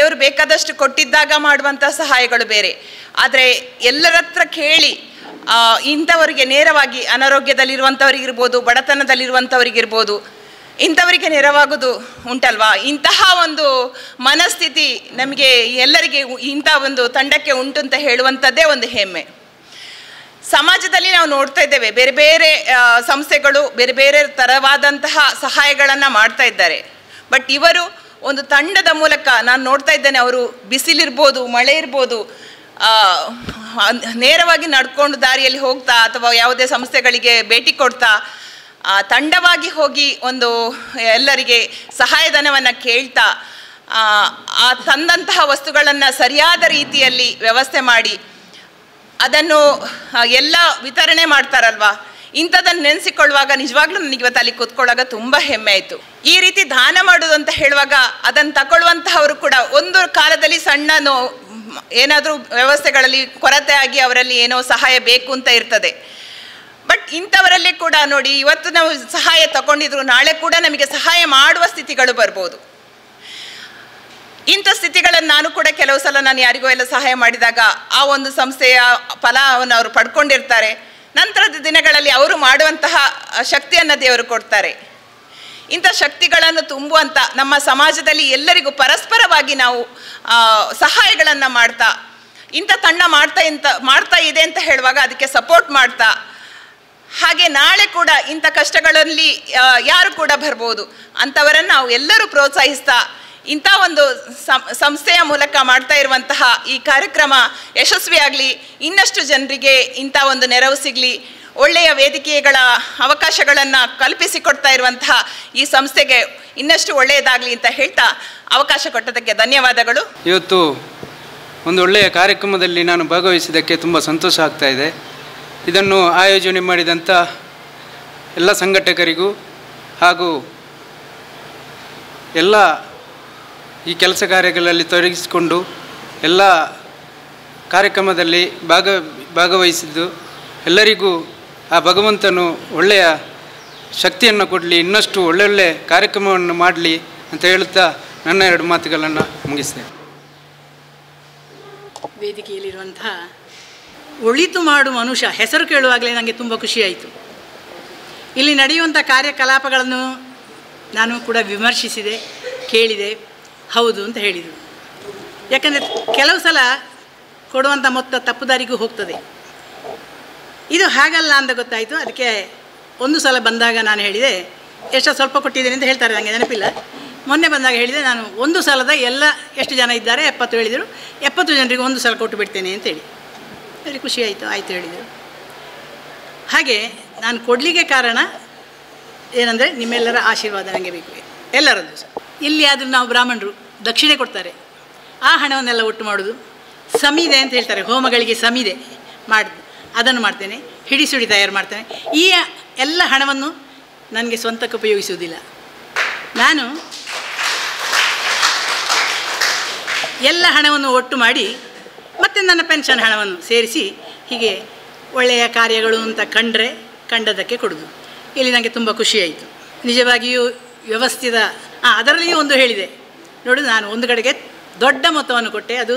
ದೇವರು ಬೇಕಾದಷ್ಟು ಕೊಟ್ಟಿದ್ದಾಗ ಮಾಡುವಂಥ ಸಹಾಯಗಳು ಬೇರೆ. ಆದರೆ ಎಲ್ಲರ ಹತ್ರ ಕೇಳಿ ಇಂಥವರಿಗೆ ನೇರವಾಗಿ ಅನಾರೋಗ್ಯದಲ್ಲಿರುವಂಥವ್ರಿಗಿರ್ಬೋದು, ಬಡತನದಲ್ಲಿರುವಂಥವ್ರಿಗಿರ್ಬೋದು, ಇಂಥವರಿಗೆ ನೆರವಾಗೋದು ಉಂಟಲ್ವಾ, ಇಂತಹ ಒಂದು ಮನಸ್ಥಿತಿ ನಮಗೆ ಎಲ್ಲರಿಗೆ ಇಂಥ ಒಂದು ತಂಡಕ್ಕೆ ಉಂಟು ಅಂತ ಹೇಳುವಂಥದ್ದೇ ಒಂದು ಹೆಮ್ಮೆ. ಸಮಾಜದಲ್ಲಿ ನಾವು ನೋಡ್ತಾ ಇದ್ದೇವೆ, ಬೇರೆ ಬೇರೆ ಸಂಸ್ಥೆಗಳು ಬೇರೆ ಬೇರೆ ಥರವಾದಂತಹ ಸಹಾಯಗಳನ್ನು ಮಾಡ್ತಾ ಇದ್ದಾರೆ. ಬಟ್ ಇವರು ಒಂದು ತಂಡದ ಮೂಲಕ ನಾನು ನೋಡ್ತಾ ಇದ್ದೇನೆ, ಅವರು ಬಿಸಿಲಿರ್ಬೋದು, ಮಳೆ ಇರ್ಬೋದು, ನೇರವಾಗಿ ನಡ್ಕೊಂಡು ದಾರಿಯಲ್ಲಿ ಹೋಗ್ತಾ ಅಥವಾ ಯಾವುದೇ ಸಂಸ್ಥೆಗಳಿಗೆ ಭೇಟಿ ಕೊಡ್ತಾ ತಂಡವಾಗಿ ಹೋಗಿ ಒಂದು ಎಲ್ಲರಿಗೆ ಸಹಾಯಧನವನ್ನು ಕೇಳ್ತಾ ತಂದಂತಹ ವಸ್ತುಗಳನ್ನು ಸರಿಯಾದ ರೀತಿಯಲ್ಲಿ ವ್ಯವಸ್ಥೆ ಮಾಡಿ ಅದನ್ನು ಎಲ್ಲ ವಿತರಣೆ ಮಾಡ್ತಾರಲ್ವ, ಇಂಥದನ್ನು ನೆನೆಸಿಕೊಳ್ಳುವಾಗ ನಿಜವಾಗ್ಲೂ ನನಗೆ ಇವತ್ತು ಅಲ್ಲಿ ಕೂತ್ಕೊಳ್ಳುವಾಗ ತುಂಬ ಹೆಮ್ಮೆ ಆಯಿತು. ಈ ರೀತಿ ದಾನ ಮಾಡೋದು ಅಂತ ಹೇಳುವಾಗ ಅದನ್ನು ತಗೊಳ್ಳುವಂತಹವರು ಕೂಡ ಒಂದು ಕಾಲದಲ್ಲಿ ಸಣ್ಣ ಏನಾದರೂ ವ್ಯವಸ್ಥೆಗಳಲ್ಲಿ ಕೊರತೆ ಆಗಿ ಅವರಲ್ಲಿ ಏನೋ ಸಹಾಯ ಬೇಕು ಅಂತ ಇರ್ತದೆ. ಬಟ್ ಇಂಥವರಲ್ಲಿ ಕೂಡ ನೋಡಿ, ಇವತ್ತು ನಾವು ಸಹಾಯ ತಗೊಂಡಿದ್ರು ನಾಳೆ ಕೂಡ ನಮಗೆ ಸಹಾಯ ಮಾಡುವ ಸ್ಥಿತಿಗಳು ಬರ್ಬೋದು. ಇಂಥ ಸ್ಥಿತಿಗಳನ್ನು ನಾನು ಕೂಡ ಕೆಲವು ಸಲ ನಾನು ಯಾರಿಗೋ ಎಲ್ಲ ಸಹಾಯ ಮಾಡಿದಾಗ ಆ ಒಂದು ಸಂಸ್ಥೆಯ ಫಲವನ್ನು ಅವರು ಪಡ್ಕೊಂಡಿರ್ತಾರೆ. ನಂತರದ ದಿನಗಳಲ್ಲಿ ಅವರು ಮಾಡುವಂತಹ ಶಕ್ತಿಯನ್ನು ದೇವರು ಕೊಡ್ತಾರೆ. ಇಂಥ ಶಕ್ತಿಗಳನ್ನು ತುಂಬುವಂಥ ನಮ್ಮ ಸಮಾಜದಲ್ಲಿ ಎಲ್ಲರಿಗೂ ಪರಸ್ಪರವಾಗಿ ನಾವು ಸಹಾಯಗಳನ್ನು ಮಾಡ್ತಾ, ಇಂಥ ತಂಡ ಮಾಡ್ತಾ ಇದೆ ಅಂತ ಹೇಳುವಾಗ ಅದಕ್ಕೆ ಸಪೋರ್ಟ್ ಮಾಡ್ತಾ, ಹಾಗೆ ನಾಳೆ ಕೂಡ ಇಂಥ ಕಷ್ಟಗಳಲ್ಲಿ ಯಾರು ಕೂಡ ಬರ್ಬೋದು ಅಂಥವರನ್ನು ನಾವು ಎಲ್ಲರೂ ಪ್ರೋತ್ಸಾಹಿಸ್ತಾ ಇಂಥ ಒಂದು ಸಂಸ್ಥೆಯ ಮೂಲಕ ಮಾಡ್ತಾ ಇರುವಂತಹ ಈ ಕಾರ್ಯಕ್ರಮ ಯಶಸ್ವಿಯಾಗಲಿ, ಇನ್ನಷ್ಟು ಜನರಿಗೆ ಇಂಥ ಒಂದು ನೆರವು ಸಿಗಲಿ, ಒಳ್ಳೆಯ ವೇದಿಕೆಗಳ ಅವಕಾಶಗಳನ್ನು ಕಲ್ಪಿಸಿಕೊಡ್ತಾ ಇರುವಂತಹ ಈ ಸಂಸ್ಥೆಗೆ ಇನ್ನಷ್ಟು ಒಳ್ಳೆಯದಾಗಲಿ ಅಂತ ಹೇಳ್ತಾ ಅವಕಾಶ ಕೊಟ್ಟದಕ್ಕೆ ಧನ್ಯವಾದಗಳು. ಇವತ್ತು ಒಂದು ಒಳ್ಳೆಯ ಕಾರ್ಯಕ್ರಮದಲ್ಲಿ ನಾನು ಭಾಗವಹಿಸಿದ್ದಕ್ಕೆ ತುಂಬ ಸಂತೋಷ ಆಗ್ತಾ ಇದೆ. ಇದನ್ನು ಆಯೋಜನೆ ಮಾಡಿದಂಥ ಎಲ್ಲ ಸಂಘಟಕರಿಗೂ ಹಾಗೂ ಎಲ್ಲ ಈ ಕೆಲಸ ಕಾರ್ಯಗಳಲ್ಲಿ ತೊಡಗಿಸಿಕೊಂಡು ಎಲ್ಲ ಕಾರ್ಯಕ್ರಮದಲ್ಲಿ ಭಾಗವಹಿಸಿದ್ದು ಎಲ್ಲರಿಗೂ ಆ ಭಗವಂತನು ಒಳ್ಳೆಯ ಶಕ್ತಿಯನ್ನು ಕೊಡಲಿ, ಇನ್ನಷ್ಟು ಒಳ್ಳೊಳ್ಳೆ ಕಾರ್ಯಕ್ರಮವನ್ನು ಮಾಡಲಿ ಅಂತ ಹೇಳುತ್ತಾ ನನ್ನ ಎರಡು ಮಾತುಗಳನ್ನು ಮುಗಿಸ್ತೇನೆ. ವೇದಿಕೆಯಲ್ಲಿರುವಂತಹ ಒಳಿತು ಮಾಡು ಮನುಷ್ಯ ಹೆಸರು ಕೇಳುವಾಗಲೇ ನನಗೆ ತುಂಬ ಖುಷಿಯಾಯಿತು. ಇಲ್ಲಿ ನಡೆಯುವಂಥ ಕಾರ್ಯಕಲಾಪಗಳನ್ನು ನಾನು ಕೂಡ ವಿಮರ್ಶಿಸಿದೆ, ಕೇಳಿದೆ, ಹೌದು ಅಂತ ಹೇಳಿದರು. ಯಾಕಂದರೆ ಕೆಲವು ಸಲ ಕೊಡುವಂಥ ಮೊತ್ತ ತಪ್ಪುದಾರಿಗೂ ಹೋಗ್ತದೆ. ಇದು ಹಾಗಲ್ಲ ಅಂತ ಗೊತ್ತಾಯಿತು. ಅದಕ್ಕೆ ಒಂದು ಸಲ ಬಂದಾಗ ನಾನು ಹೇಳಿದೆ, ಎಷ್ಟು ಸ್ವಲ್ಪ ಕೊಟ್ಟಿದ್ದೇನೆ ಅಂತ ಹೇಳ್ತಾರೆ, ನನಗೆ ನೆನಪಿಲ್ಲ. ಮೊನ್ನೆ ಬಂದಾಗ ಹೇಳಿದೆ, ನಾನು ಒಂದು ಸಲದ ಎಲ್ಲ ಎಷ್ಟು ಜನ ಇದ್ದಾರೆ 70 ಹೇಳಿದರು, 70 ಜನರಿಗೆ ಒಂದು ಸಲ ಕೊಟ್ಟು ಬಿಡ್ತೇನೆ ಅಂತೇಳಿ. ಅವರಿಗೆ ಖುಷಿಯಾಯಿತು, ಆಯಿತು ಹೇಳಿದರು. ಹಾಗೆ ನಾನು ಕೊಡಲಿಕ್ಕೆ ಕಾರಣ ಏನಂದರೆ ನಿಮ್ಮೆಲ್ಲರ ಆಶೀರ್ವಾದ ನನಗೆ ಬೇಕು, ಎಲ್ಲರದ್ದು ಸಹ. ಇಲ್ಲಿ ಆದರೂ ನಾವು ಬ್ರಾಹ್ಮಣರು ದಕ್ಷಿಣೆ ಕೊಡ್ತಾರೆ, ಆ ಹಣವನ್ನೆಲ್ಲ ಒಟ್ಟು ಮಾಡೋದು. ಸಮಿದೆ ಅಂತ ಹೇಳ್ತಾರೆ, ಹೋಮಗಳಿಗೆ ಸಮಿದೆ ಮಾಡೋದು, ಅದನ್ನು ಮಾಡ್ತೇನೆ. ಹಿಡಿಸುಡಿ ತಯಾರು ಮಾಡ್ತೇನೆ. ಈ ಎಲ್ಲ ಹಣವನ್ನು ನನಗೆ ಸ್ವಂತಕ್ಕೆ ಉಪಯೋಗಿಸುವುದಿಲ್ಲ. ನಾನು ಎಲ್ಲ ಹಣವನ್ನು ಒಟ್ಟು ಮಾಡಿ ಮತ್ತು ನನ್ನ ಪೆನ್ಷನ್ ಹಣವನ್ನು ಸೇರಿಸಿ ಹೀಗೆ ಒಳ್ಳೆಯ ಕಾರ್ಯಗಳು ಅಂತ ಕಂಡದಕ್ಕೆ ಕೊಡೋದು. ಇಲ್ಲಿ ನನಗೆ ತುಂಬ ಖುಷಿಯಾಯಿತು. ನಿಜವಾಗಿಯೂ ವ್ಯವಸ್ಥಿತ. ಅದರಲ್ಲಿಯೂ ಒಂದು ಹೇಳಿದೆ ನೋಡು, ನಾನು ಒಂದು ಕಡೆಗೆ ದೊಡ್ಡ ಮೊತ್ತವನ್ನು ಕೊಟ್ಟೆ, ಅದು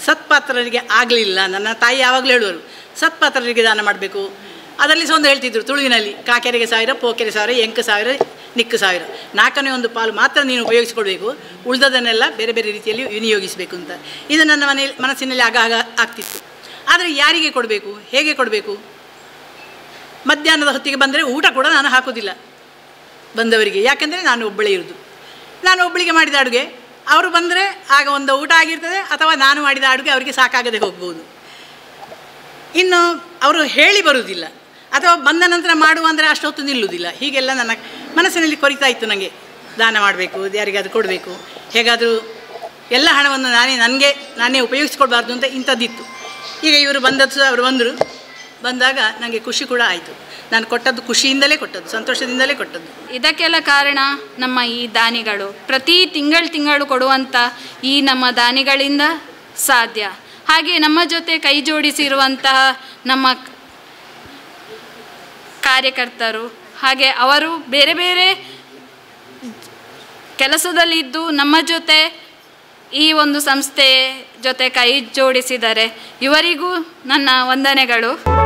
ಸತ್ಪಾತ್ರರಿಗೆ ಆಗಲಿಲ್ಲ. ನನ್ನ ತಾಯಿ ಯಾವಾಗಲೂ ಹೇಳುವರು, ಸತ್ಪಾತ್ರರಿಗೆ ದಾನ ಮಾಡಬೇಕು. ಅದರಲ್ಲಿ ಸಹ ಒಂದು ಹೇಳ್ತಿದ್ರು ತುಳುವಿನಲ್ಲಿ, ಕಾಕೆರೆಗೆ 1000, ಪೋಕೆರೆ 1000, ಎಂಕ 1000, ನಿಕ್ಕು 1000. 4ನೇ ಒಂದು ಪಾಲು ಮಾತ್ರ ನೀನು ಉಪಯೋಗಿಸಿಕೊಳ್ಬೇಕು, ಉಳಿದದನ್ನೆಲ್ಲ ಬೇರೆ ಬೇರೆ ರೀತಿಯಲ್ಲಿ ವಿನಿಯೋಗಿಸಬೇಕು ಅಂತ. ಇದು ನನ್ನ ಮನಸ್ಸಿನಲ್ಲಿ ಆಗ ಆಗ್ತಿತ್ತು. ಆದರೆ ಯಾರಿಗೆ ಕೊಡಬೇಕು, ಹೇಗೆ ಕೊಡಬೇಕು? ಮಧ್ಯಾಹ್ನದ ಹೊತ್ತಿಗೆ ಬಂದರೆ ಊಟ ಕೂಡ ನಾನು ಹಾಕೋದಿಲ್ಲ ಬಂದವರಿಗೆ, ಯಾಕೆಂದರೆ ನಾನು ಒಬ್ಬಳೇ ಇರೋದು. ನಾನು ಒಬ್ಬಳಿಗೆ ಮಾಡಿದ ಅಡುಗೆ ಅವರು ಬಂದರೆ ಆಗ ಒಂದು ಊಟ ಆಗಿರ್ತದೆ, ಅಥವಾ ನಾನು ಮಾಡಿದ ಅಡುಗೆ ಅವರಿಗೆ ಸಾಕಾಗದೆ ಹೋಗ್ಬೋದು. ಇನ್ನು ಅವರು ಹೇಳಿ ಬರುವುದಿಲ್ಲ, ಅಥವಾ ಬಂದ ನಂತರ ಮಾಡುವ ಅಂದರೆ ಅಷ್ಟೊತ್ತು ನಿಲ್ಲುವುದಿಲ್ಲ. ಹೀಗೆಲ್ಲ ನನ್ನ ಮನಸ್ಸಿನಲ್ಲಿ ಕೊರಿತಾ ಇತ್ತು ನನಗೆ, ದಾನ ಮಾಡಬೇಕು, ಯಾರಿಗಾದರೂ ಕೊಡಬೇಕು, ಹೇಗಾದರೂ ಎಲ್ಲ ಹಣವನ್ನು ನಾನೇ ಉಪಯೋಗಿಸ್ಕೊಳ್ಬಾರ್ದು ಅಂತ ಇಂಥದ್ದಿತ್ತು. ಈಗ ಇವರು ಬಂದದ್ದು, ಅವರು ಬಂದಾಗ ನನಗೆ ಖುಷಿ ಕೂಡ ಆಯಿತು. ನಾನು ಕೊಟ್ಟದ್ದು ಖುಷಿಯಿಂದಲೇ ಕೊಟ್ಟದ್ದು, ಸಂತೋಷದಿಂದಲೇ ಕೊಟ್ಟದ್ದು. ಇದಕ್ಕೆಲ್ಲ ಕಾರಣ ನಮ್ಮ ಈ ದಾನಿಗಳು. ಪ್ರತಿ ತಿಂಗಳು ಕೊಡುವಂಥ ಈ ನಮ್ಮ ದಾನಿಗಳಿಂದ ಸಾಧ್ಯ. ಹಾಗೆ ನಮ್ಮ ಜೊತೆ ಕೈ ಜೋಡಿಸಿರುವಂತಹ ನಮ್ಮ ಕಾರ್ಯಕರ್ತರು, ಹಾಗೆ ಅವರು ಬೇರೆ ಬೇರೆ ಕೆಲಸದಲ್ಲಿದ್ದು ನಮ್ಮ ಜೊತೆ ಈ ಒಂದು ಸಂಸ್ಥೆ ಜೊತೆ ಕೈ ಜೋಡಿಸಿದ್ದಾರೆ. ಇವರಿಗೂ ನನ್ನ ವಂದನೆಗಳು.